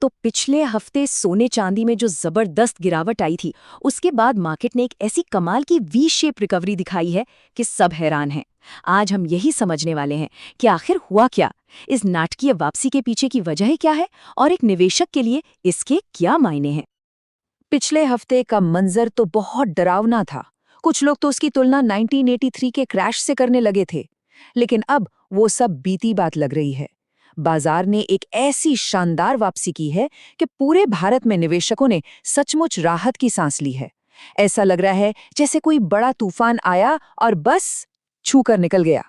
तो पिछले हफ्ते सोने चांदी में जो जबरदस्त गिरावट आई थी, उसके बाद मार्केट ने एक ऐसी कमाल की वी शेप रिकवरी दिखाई है कि सब हैरान हैं। आज हम यही समझने वाले हैं कि आखिर हुआ क्या, इस नाटकीय वापसी के पीछे की वजह क्या है और एक निवेशक के लिए इसके क्या मायने हैं। पिछले हफ्ते का मंजर तो बहुत डरावना था। कुछ लोग तो उसकी तुलना 1983 के क्रैश से करने लगे थे, लेकिन अब वो सब बीती बात लग रही है। बाजार ने एक ऐसी शानदार वापसी की है कि पूरे भारत में निवेशकों ने सचमुच राहत की सांस ली है। ऐसा लग रहा है जैसे कोई बड़ा तूफान आया और बस छू कर निकल गया।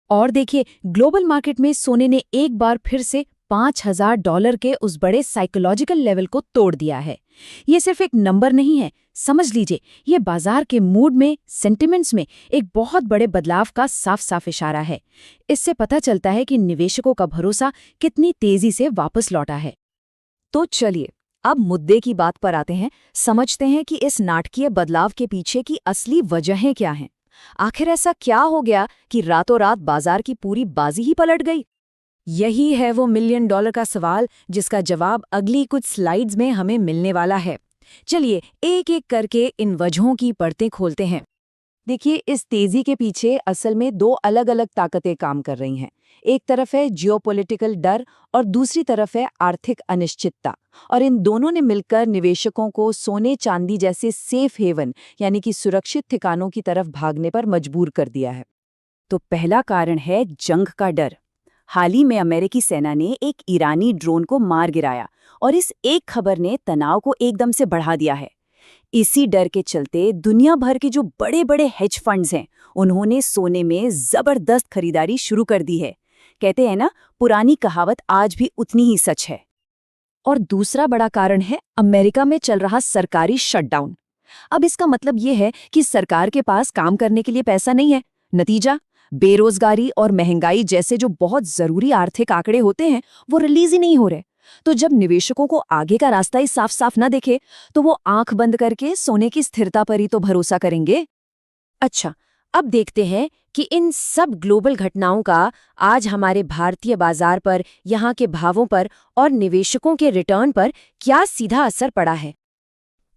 और देखिए, ग्लोबल मार्केट में सोने ने एक बार फिर से $5,000 के उस बड़े साइकोलॉजिकल लेवल को तोड़ दिया है। ये सिर्फ एक नंबर नहीं है, समझ लीजिए, ये बाजार के मूड में, सेंटिमेंट्स में एक बहुत बड़े बदलाव का साफ साफ इशारा है। इससे पता चलता है कि निवेशकों का भरोसा कितनी तेजी से वापस लौटा है। तो चलिए, अब मुद्दे की बात पर आते हैं। समझते हैं कि इस नाटकीय बदलाव के पीछे की असली वजहें क्या हैं। आखिर ऐसा क्या हो गया कि रातों रात बाजार की पूरी बाजी ही पलट गई? यही है वो $1 मिलियन का सवाल, जिसका जवाब अगली कुछ स्लाइड्स में हमें मिलने वाला है। चलिए एक एक करके इन वजहों की परतें खोलते हैं। देखिए, इस तेजी के पीछे असल में दो अलग अलग ताकतें काम कर रही हैं। एक तरफ है जियोपॉलिटिकल डर और दूसरी तरफ है आर्थिक अनिश्चितता। और इन दोनों ने मिलकर निवेशकों को सोने चांदी जैसे सेफ हेवन यानी कि सुरक्षित ठिकानों की तरफ भागने पर मजबूर कर दिया है। तो पहला कारण है जंग का डर। हाल ही में अमेरिकी सेना ने एक ईरानी ड्रोन को मार गिराया और इस एक खबर ने तनाव को एकदम से बढ़ा दिया है। इसी डर के चलते दुनिया भर के जो बड़े बड़े हेज फंड्स हैं, उन्होंने सोने में जबरदस्त खरीदारी शुरू कर दी है। कहते हैं ना, पुरानी कहावत आज भी उतनी ही सच है। और दूसरा बड़ा कारण है अमेरिका में चल रहा सरकारी शटडाउन। अब इसका मतलब ये है कि सरकार के पास काम करने के लिए पैसा नहीं है। नतीजा, बेरोजगारी और महंगाई जैसे जो बहुत जरूरी आर्थिक आंकड़े होते हैं, वो रिलीज ही नहीं हो रहे। तो जब निवेशकों को आगे का रास्ता ही साफ साफ ना दिखे, तो वो आंख बंद करके सोने की स्थिरता पर ही तो भरोसा करेंगे। अच्छा, अब देखते हैं कि इन सब ग्लोबल घटनाओं का आज हमारे भारतीय बाजार पर, यहाँ के भावों पर और निवेशकों के रिटर्न पर क्या सीधा असर पड़ा है।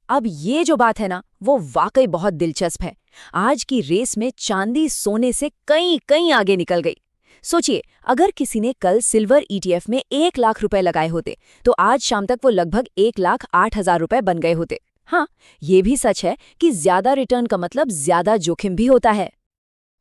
अब ये जो बात है ना, वो वाकई बहुत दिलचस्प है। आज की रेस में चांदी सोने से कहीं कहीं आगे निकल गई। सोचिए, अगर किसी ने कल सिल्वर ईटीएफ में 1 लाख रुपए लगाए होते, तो आज शाम तक वो लगभग 1,08,000 रुपए बन गए होते। हाँ, ये भी सच है कि ज्यादा रिटर्न का मतलब ज्यादा जोखिम भी होता है।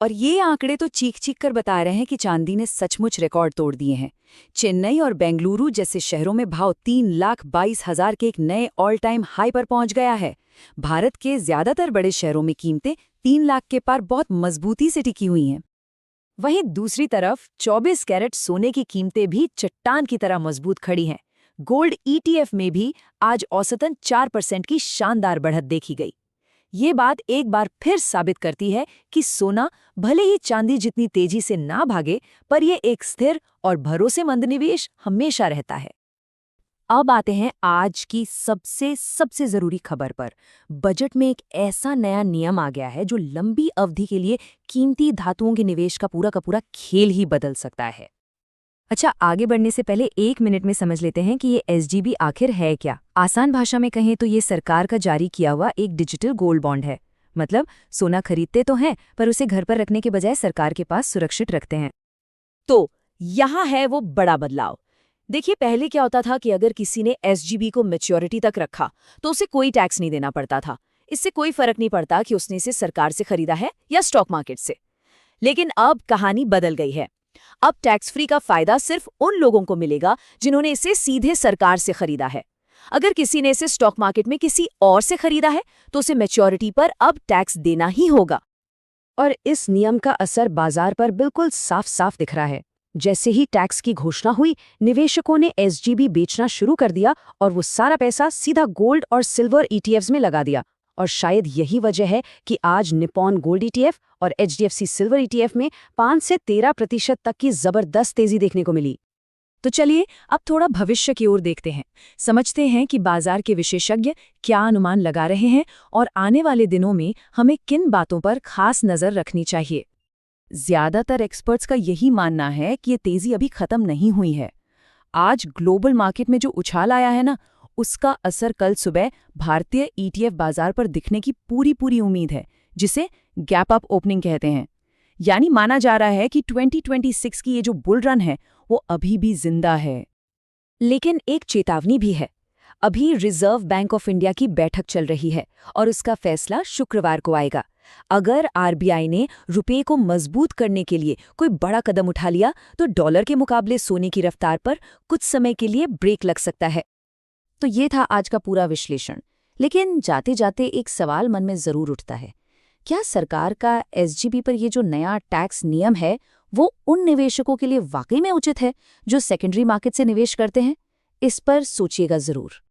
और ये आंकड़े तो चीख चीख कर बता रहे हैं कि चांदी ने सचमुच रिकॉर्ड तोड़ दिए हैं। चेन्नई और बेंगलुरु जैसे शहरों में भाव 3,22,000 के एक नए ऑल टाइम हाई पर पहुंच गया है। भारत के ज्यादातर बड़े शहरों में कीमतें 3 लाख के पार बहुत मजबूती से टिकी हुई हैं। वहीं दूसरी तरफ 24 कैरेट सोने की कीमतें भी चट्टान की तरह मजबूत खड़ी हैं। गोल्ड ईटीएफ में भी आज औसतन 4% की शानदार बढ़त देखी गई। ये बात एक बार फिर साबित करती है कि सोना भले ही चांदी जितनी तेजी से ना भागे, पर यह एक स्थिर और भरोसेमंद निवेश हमेशा रहता है। अब आते हैं आज की सबसे जरूरी खबर पर। बजट में एक ऐसा नया नियम आ गया है जो लंबी अवधि के लिए कीमती धातुओं के निवेश का पूरा खेल ही बदल सकता है। अच्छा, आगे बढ़ने से पहले 1 मिनट में समझ लेते हैं कि ये एसजीबी आखिर है क्या। आसान भाषा में कहें तो ये सरकार का जारी किया हुआ एक डिजिटल गोल्ड बॉन्ड है। मतलब सोना खरीदते तो हैं, पर उसे घर पर रखने के बजाय सरकार के पास सुरक्षित रखते हैं। तो यहाँ है वो बड़ा बदलाव। देखिए, पहले क्या होता था कि अगर किसी ने एसजीबी को मैच्योरिटी तक रखा तो उसे कोई टैक्स नहीं देना पड़ता था। इससे कोई फर्क नहीं पड़ता कि उसने इसे सरकार से खरीदा है या स्टॉक मार्केट से। लेकिन अब कहानी बदल गई है। अब टैक्स फ्री का फायदा सिर्फ उन लोगों को मिलेगा जिन्होंने इसे सीधे सरकार से खरीदा है। अगर किसी ने इसे स्टॉक मार्केट में किसी और से खरीदा है, तो उसे मैच्योरिटी पर अब टैक्स देना ही होगा। और इस नियम का असर बाजार पर बिल्कुल साफ साफ दिख रहा है। जैसे ही टैक्स की घोषणा हुई, निवेशकों ने एसजीबी बेचना शुरू कर दिया और वो सारा पैसा सीधा गोल्ड और सिल्वर ईटीएफ्स में लगा दिया। और शायद यही वजह है कि आज निप्पॉन गोल्ड ईटीएफ और एचडीएफसी सिल्वर ईटीएफ में 5 से 13% तक की जबरदस्त तेजी देखने को मिली। तो चलिए अब थोड़ा भविष्य की ओर देखते हैं, समझते हैं कि बाजार के विशेषज्ञ क्या अनुमान लगा रहे हैं और आने वाले दिनों में हमें किन बातों पर खास नजर रखनी चाहिए। ज्यादातर एक्सपर्ट्स का यही मानना है कि ये तेजी अभी खत्म नहीं हुई है। आज ग्लोबल मार्केट में जो उछाल आया है ना, उसका असर कल सुबह भारतीय ETF बाजार पर दिखने की पूरी उम्मीद है, जिसे गैप अप ओपनिंग कहते हैं। यानी माना जा रहा है कि 2026 की ये जो बुल रन है वो अभी भी जिंदा है। लेकिन एक चेतावनी भी है। अभी रिजर्व बैंक ऑफ इंडिया की बैठक चल रही है और उसका फैसला शुक्रवार को आएगा। अगर आरबीआई ने रुपये को मजबूत करने के लिए कोई बड़ा कदम उठा लिया तो डॉलर के मुकाबले सोने की रफ्तार पर कुछ समय के लिए ब्रेक लग सकता है। तो ये था आज का पूरा विश्लेषण। लेकिन जाते जाते एक सवाल मन में जरूर उठता है, क्या सरकार का एसजीपी पर ये जो नया टैक्स नियम है वो उन निवेशकों के लिए वाकई में उचित है जो सेकेंडरी मार्केट से निवेश करते हैं? इस पर सोचिएगा जरूर।